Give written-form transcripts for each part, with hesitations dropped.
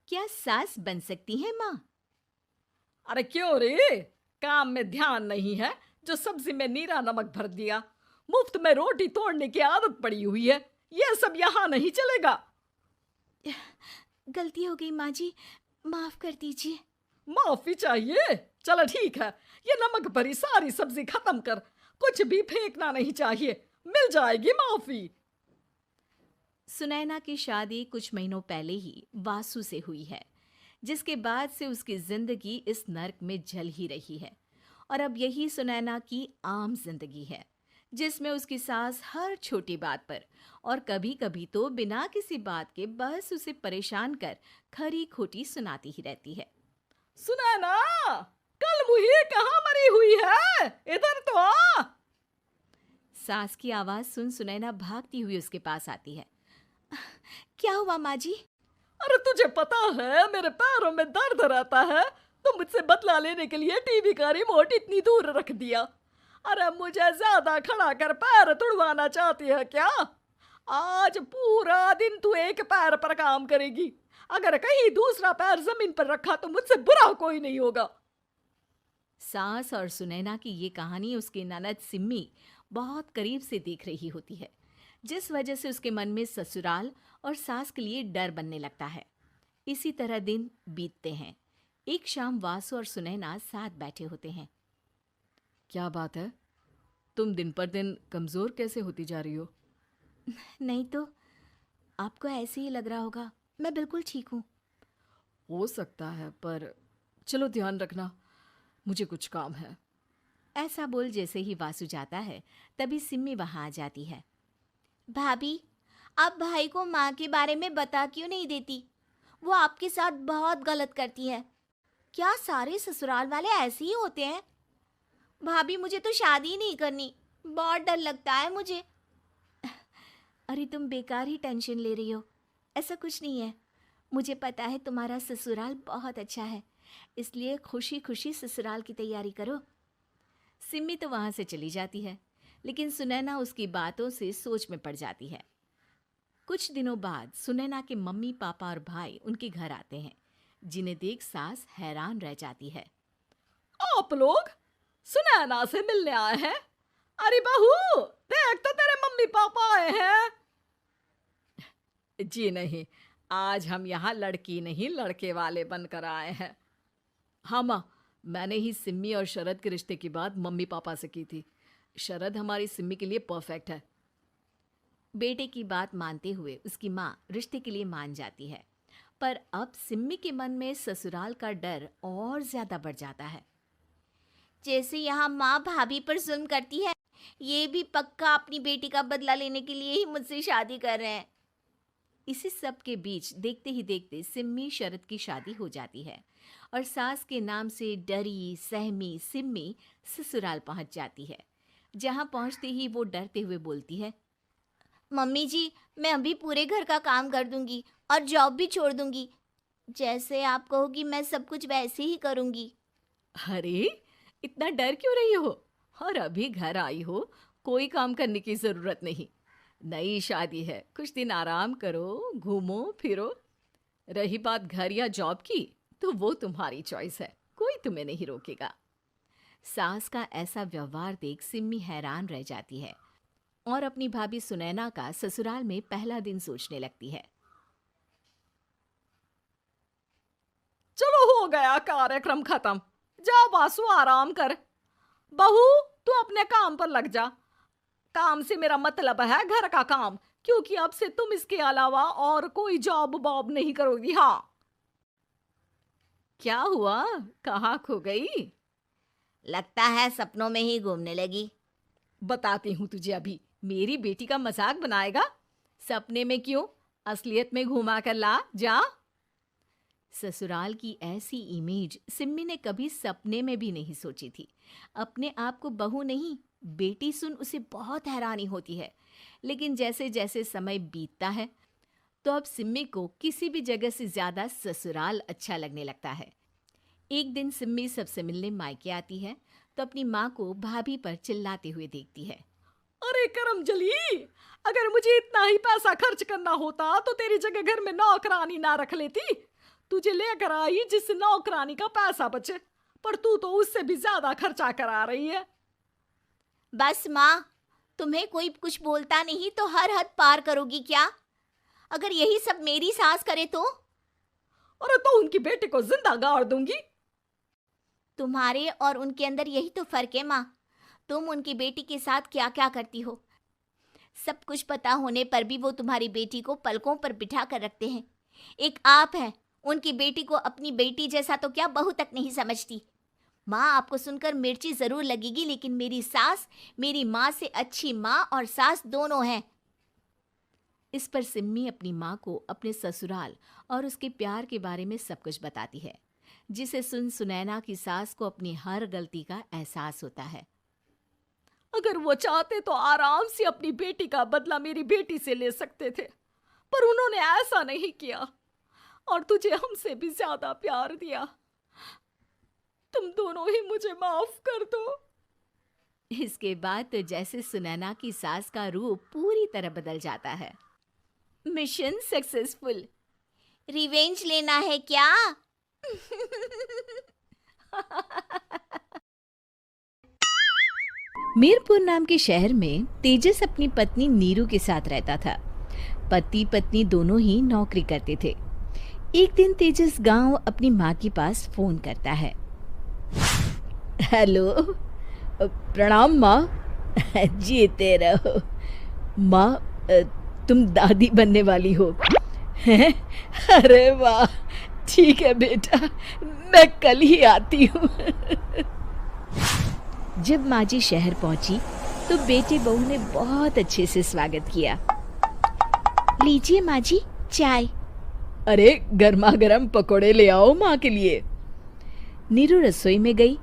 क्या सास बन सकती है माँ? अरे क्यों रे? काम में ध्यान नहीं है जो सब्जी में नीरा नमक भर दिया। मुफ्त में रोटी तोड़ने की आदत पड़ी हुई है। ये सब यहाँ नहीं चलेगा। गलती हो गई माँ जी, माफ कर दीजिए। माफी चाहिए? चलो ठीक है, ये नमक भरी सारी सब्जी खत्म कर। कुछ भी फेंकना नहीं चाहिए, मिल जाएगी माफी। सुनैना की शादी कुछ महीनों पहले ही वासु से हुई है, जिसके बाद से उसकी जिंदगी इस नर्क में जल ही रही है। और अब यही सुनैना की आम जिंदगी है, जिसमें उसकी सास हर छोटी बात पर और कभी कभी तो बिना किसी बात के बस उसे परेशान कर खरी खोटी सुनाती ही रहती है। सुनैना, कल मुही कहाँ मरी हुई है? इधर तो आ। सास की आवाज सुन सुनैना भागती हुई उसके पास आती है। क्या हुआ माँ जी? अरे तुझे पता है मेरे पैरों में दर्द रहता है, तो मुझसे बदला लेने के लिए टीवी का रिमोट इतनी दूर रख दिया। अरे मुझे ज्यादा खड़ा कर पैर तुड़वाना चाहती है क्या? आज पूरा दिन तू एक पैर पर काम करेगी। अगर कहीं दूसरा पैर जमीन पर रखा तो मुझसे बुरा कोई नहीं होगा। सास और सुनैना की ये कहानी उसकी ननद सिम्मी बहुत करीब से देख रही होती है, जिस वजह से उसके मन में ससुराल और सास के लिए डर बनने लगता है। इसी तरह दिन बीतते हैं। एक शाम वासु और सुनैना साथ बैठे होते हैं। क्या बात है? तुम दिन पर दिन कमजोर कैसे होती जा रही हो? नहीं तो, आपको ऐसे ही लग रहा होगा। मैं बिल्कुल ठीक हूँ। हो सकता है, पर चलो ध्यान रखना, मुझे कुछ काम है। ऐसा बोल जैसे ही वासु जाता है, तभी सिम्मी वहां आ जाती है। भाभी, आप भाई को माँ के बारे में बता क्यों नहीं देती? वो आपके साथ बहुत गलत करती है। क्या सारे ससुराल वाले ऐसे ही होते हैं? भाभी, मुझे तो शादी ही नहीं करनी, बहुत डर लगता है मुझे। अरे तुम बेकार ही टेंशन ले रही हो, ऐसा कुछ नहीं है। मुझे पता है तुम्हारा ससुराल बहुत अच्छा है, इसलिए खुशी खुशी ससुराल की तैयारी करो। सिम्मी तो वहां से चली जाती है, लेकिन सुनैना उसकी बातों से सोच में पड़ जाती है। कुछ दिनों बाद सुनैना के मम्मी पापा और भाई उनके घर आते हैं, जिन्हें देख सास हैरान रह जाती है। आप लोग सुनैना से मिलने आए हैं? अरे बहू, देख तो तेरे मम्मी पापा आए हैं। जी नहीं, आज हम यहाँ लड़की नहीं लड़के वाले बनकर आए हैं। हाँ माँ, मैंने ही सिम्मी और शरद के रिश्ते की बात मम्मी पापा से की थी। शरद हमारी सिम्मी के लिए परफेक्ट है। बेटे की बात मानते हुए उसकी माँ रिश्ते के लिए मान जाती है, पर अब सिम्मी के मन में ससुराल का डर और ज्यादा बढ़ जाता है। जैसे यहाँ माँ भाभी पर जुल्म करती है, ये भी पक्का अपनी बेटी का बदला लेने के लिए ही मुझसे शादी कर रहे हैं। इसी सब के बीच देखते ही देखते सिम्मी शरद की शादी हो जाती है और सास के नाम से डरी सहमी सिम्मी ससुराल पहुंच जाती है। जहां पहुंचते ही वो डरते हुए बोलती है, मम्मी जी, मैं अभी पूरे घर का काम कर दूंगी और जॉब भी छोड़ दूंगी। जैसे आप कहोगी मैं सब कुछ वैसे ही करूंगी। अरे, इतना डर क्यों रही हो? और अभी घर आई हो, कोई काम करने की जरूरत नहीं। नई शादी है, कुछ दिन आराम करो, घूमो फिरो। रही बात घर या जॉब की, तो वो तुम्हारी चॉइस है, कोई तुम्हें नहीं रोकेगा। सास का ऐसा व्यवहार देख सिम्मी हैरान रह जाती है और अपनी भाभी सुनैना का ससुराल में पहला दिन सोचने लगती है। चलो हो गया कार्यक्रम खत्म। जा वासु, आराम कर। बहू, तू अपने काम पर लग जा। काम से मेरा मतलब है घर का काम, क्योंकि अब से तुम इसके अलावा और कोई जॉब बॉब नहीं करोगी। हाँ। क्या हुआ? कहाँ खो गई? लगता है सपनों में ही घूमने लगी। बताती हूँ तुझे अभी। मेरी बेटी का मजाक बनाएगा? सपने में क्यों, असलियत में घुमा कर ला। जा। ससुराल की ऐसी इमेज सिम्मी ने कभी सपने में भी नहीं सोची थी। अपने आप को बहू नहीं, बेटी सुन उसे बहुत हैरानी होती है। लेकिन जैसे जैसे समय बीतता है, तो अब सिम्मी को किसी भी जगह से ज्यादा ससुराल अच्छा लगने लगता है। एक दिन सिम्मी सबसे मिलने मायके आती है, तो अपनी माँ को भाभी पर चिल्लाते हुए देखती है। अरे करमजली, अगर मुझे इतना ही पैसा खर्च करना होता तो तेरी जगह घर में नौकरानी ना रख लेती। तुझे लेकर आई जिससे नौकरानी का पैसा बचे, पर तू तो उससे भी ज्यादा खर्चा करा रही है। बस माँ, तुम्हें कोई कुछ बोलता नहीं तो हर हद पार करोगी क्या? अगर यही सब मेरी सास करे तो? अरे तो उनकी बेटी को जिंदा गाड़ दूंगी। तुम्हारे और उनके अंदर यही तो फर्क है माँ। तुम उनकी बेटी के साथ क्या क्या करती हो, सब कुछ पता होने पर भी वो तुम्हारी बेटी को पलकों पर बिठा कर रखते हैं। एक आप हैं, उनकी बेटी को अपनी बेटी जैसा तो क्या बहू तक नहीं समझती। माँ, आपको सुनकर मिर्ची जरूर लगेगी, लेकिन मेरी सास मेरी माँ से अच्छी माँ और सास दोनों हैं। इस पर सिम्मी अपनी माँ को अपने ससुराल और उसके प्यार के बारे में सब कुछ बताती है, जिसे सुन सुनैना की सास को अपनी हर गलती का एहसास होता है। अगर वो चाहते तो आराम से अपनी बेटी का बदला मेरी बेटी से ले सकते थे, पर उन्होंने ऐसा नहीं किया और तुझे हमसे भी ज्यादा प्यार दिया। तुम दोनों ही मुझे माफ कर दो। इसके बाद तो जैसे सुनैना की सास का रूप पूरी तरह बदल जाता है। Mission successful. रिवेंज लेना है क्या? मीरपुर नाम के शहर में तेजस अपनी पत्नी नीरू के साथ रहता था। पति पत्नी दोनों ही नौकरी करते थे। एक दिन तेजस गांव अपनी माँ के पास फोन करता है। हेलो, प्रणाम माँ। जीते रहो माँ, तुम दादी बनने वाली हो हैं? अरे वाह, ठीक है बेटा, मैं कल ही आती हूँ। जब माँ जी शहर पहुंची तो बेटे बहू ने बहुत अच्छे से स्वागत किया। लीजिए माँ जी, चाय। अरे गर्मा गर्म पकोड़े ले आओ माँ के लिए। नीरू रसोई में गई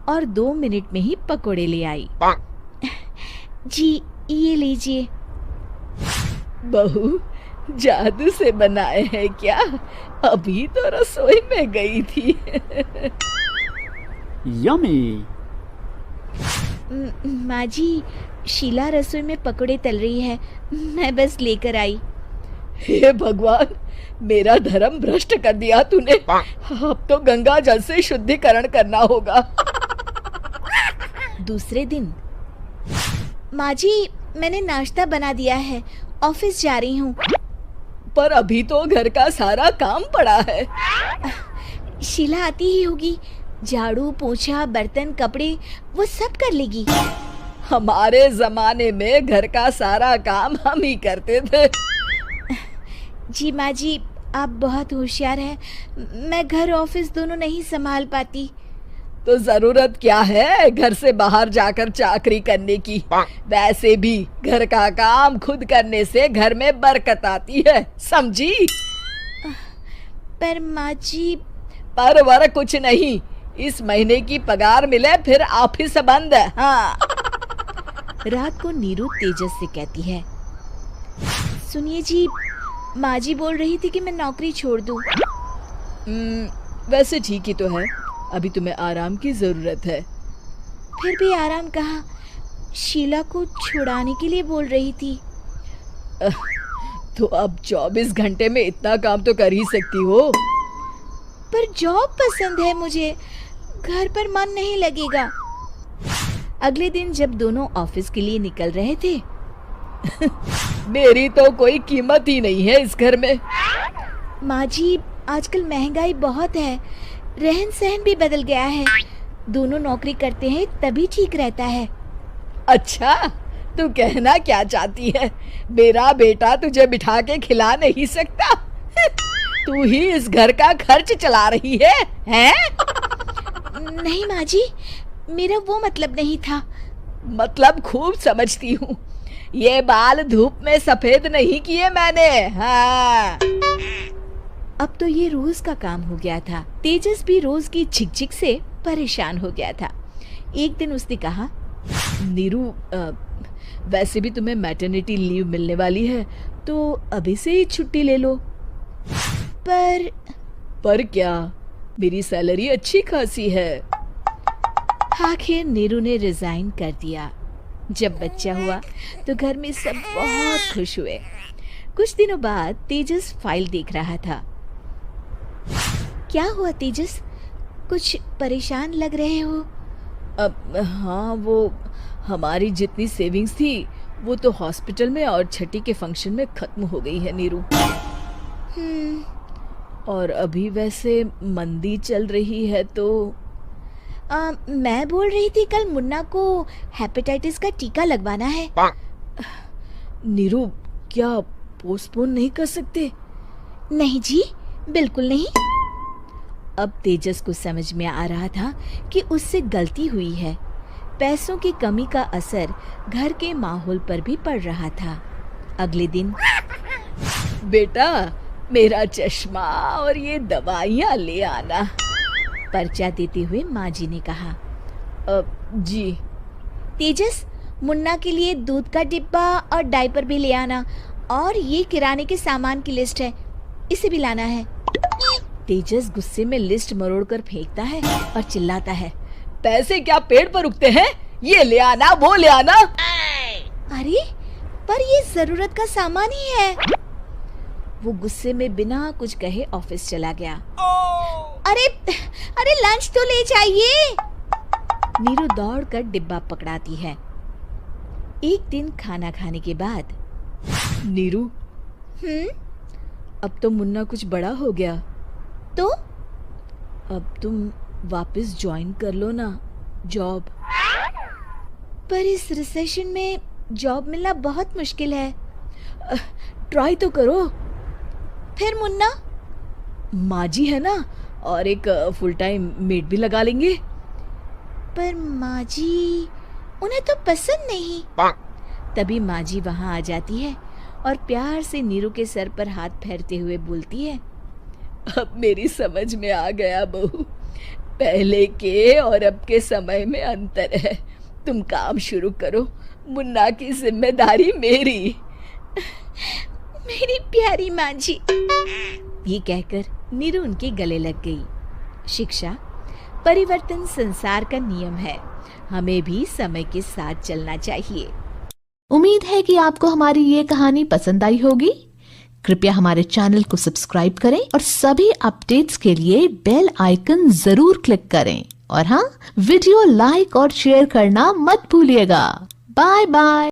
और 2 मिनट में ही पकोड़े ले आई। जी ये लीजिए। बहू जादू से बनाए हैं क्या? अभी तो रसोई में गई थी। यम्मी। माँ जी, शीला रसोई में पकोड़े तल रही है, मैं बस लेकर आई। हे भगवान, मेरा धर्म भ्रष्ट कर दिया तूने। अब तो गंगा जल से शुद्धिकरण करना होगा। दूसरे दिन, माँ जी मैंने नाश्ता बना दिया है, ऑफिस जा रही हूँ। पर अभी तो घर का सारा काम पड़ा है। शीला आती ही होगी, झाड़ू पोछा बर्तन कपड़े वो सब कर लेगी। हमारे जमाने में घर का सारा काम हम ही करते थे। जी माँ जी, आप बहुत होशियार हैं, मैं घर ऑफिस दोनों नहीं संभाल पाती। तो जरूरत क्या है घर से बाहर जाकर चाकरी करने की? वैसे भी घर का काम खुद करने से घर में बरकत आती है, समझी? पर माँ जी। पर वर कुछ नहीं, इस महीने की पगार मिले फिर ऑफिस बंद है। हाँ। रात को नीरू तेजस से कहती है, सुनिए जी, माँ जी बोल रही थी कि मैं नौकरी छोड़ दूं। वैसे ठीक ही तो है, अभी तुम्हें आराम की जरूरत है। फिर भी आराम कहाँ, शीला को छुड़ाने के लिए बोल रही थी। तो अब 24 घंटे में इतना काम तो कर ही सकती हो। पर जॉब पसंद है मुझे, घर पर मन नहीं लगेगा। अगले दिन जब दोनों ऑफिस के लिए निकल रहे थे, मेरी तो कोई कीमत ही नहीं है इस घर में। माँ जी, आजकल महंगाई बहुत है, रहन सहन भी बदल गया है, दोनों नौकरी करते हैं तभी ठीक रहता है। अच्छा, तू कहना क्या चाहती है? मेरा बेटा तुझे बिठा के खिला नहीं सकता? तू ही इस घर का खर्च चला रही है, हैं? नहीं माँ जी, मेरा वो मतलब नहीं था। मतलब खूब समझती हूँ, ये बाल धूप में सफेद नहीं किए मैंने। हाँ। अब तो ये रोज का काम हो गया था। तेजस भी रोज की झिकझिक से परेशान हो गया था। एक दिन उसने कहा, नीरू, वैसे भी तुम्हें मैटरनिटी लीव मिलने वाली है, तो अभी से ही छुट्टी ले लो। पर क्या, मेरी सैलरी अच्छी खासी है। आखिर नीरू ने रिजाइन कर दिया। जब बच्चा हुआ तो घर में सब बहुत खुश हुए। कुछ दिनों बाद तेजस फाइल देख रहा था। क्या हुआ तेजस, कुछ परेशान लग रहे हो? अब हाँ, वो हमारी जितनी सेविंग्स थी वो तो हॉस्पिटल में और छठी के फंक्शन में ख़त्म हो गई है नीरू। और अभी वैसे मंदी चल रही है तो मैं बोल रही थी कल मुन्ना को हेपेटाइटिस का टीका लगवाना है। नीरू, क्या पोस्टपोन नहीं कर सकते? नहीं जी, बिल्कुल नहीं। अब तेजस को समझ में आ रहा था कि उससे गलती हुई है। पैसों की कमी का असर घर के माहौल पर भी पड़ रहा था। अगले दिन, बेटा मेरा चश्मा और ये दवाइयाँ ले आना, पर्चा देते हुए माँ जी ने कहा। जी। तेजस, मुन्ना के लिए दूध का डिब्बा और डायपर भी ले आना, और ये किराने के सामान की लिस्ट है, इसे भी लाना है। तेजस गुस्से में लिस्ट मरोड़कर फेंकता है और चिल्लाता है, पैसे क्या पेड़ पर उगते हैं? ये ले आना, वो ले आना। अरे पर ये जरूरत का सामान ही है। वो गुस्से में बिना कुछ कहे ऑफिस चला गया। अरे अरे लंच तो ले जाइए। नीरू दौड़कर डिब्बा पकड़ाती है। एक दिन खाना खाने के बाद, नीरू, अब तो मुन्ना कुछ बड़ा हो गया, तो अब तुम वापस ज्वाइन कर लो ना जॉब। पर इस रिसेशन में जॉब मिलना बहुत मुश्किल है। ट्राई तो करो। फिर मुन्ना? माँ जी है ना, और एक फुल टाइम मेड भी लगा लेंगे। पर माँ जी, उन्हें तो पसंद नहीं। तभी माँ जी वहाँ आ जाती है और प्यार से नीरू के सर पर हाथ फेरते हुए बोलती है, अब मेरी समझ में आ गया बहू, पहले के और अब के समय में अंतर है। तुम काम शुरू करो, मुन्ना की जिम्मेदारी मेरी। मेरी प्यारी माँ जी। ये कहकर नीरू उनके गले लग गई। शिक्षा, परिवर्तन संसार का नियम है, हमें भी समय के साथ चलना चाहिए। उम्मीद है कि आपको हमारी ये कहानी पसंद आई होगी। कृपया हमारे चैनल को सब्सक्राइब करें और सभी अपडेट्स के लिए बेल आइकन जरूर क्लिक करें। और हाँ, वीडियो लाइक और शेयर करना मत भूलिएगा। Bye bye.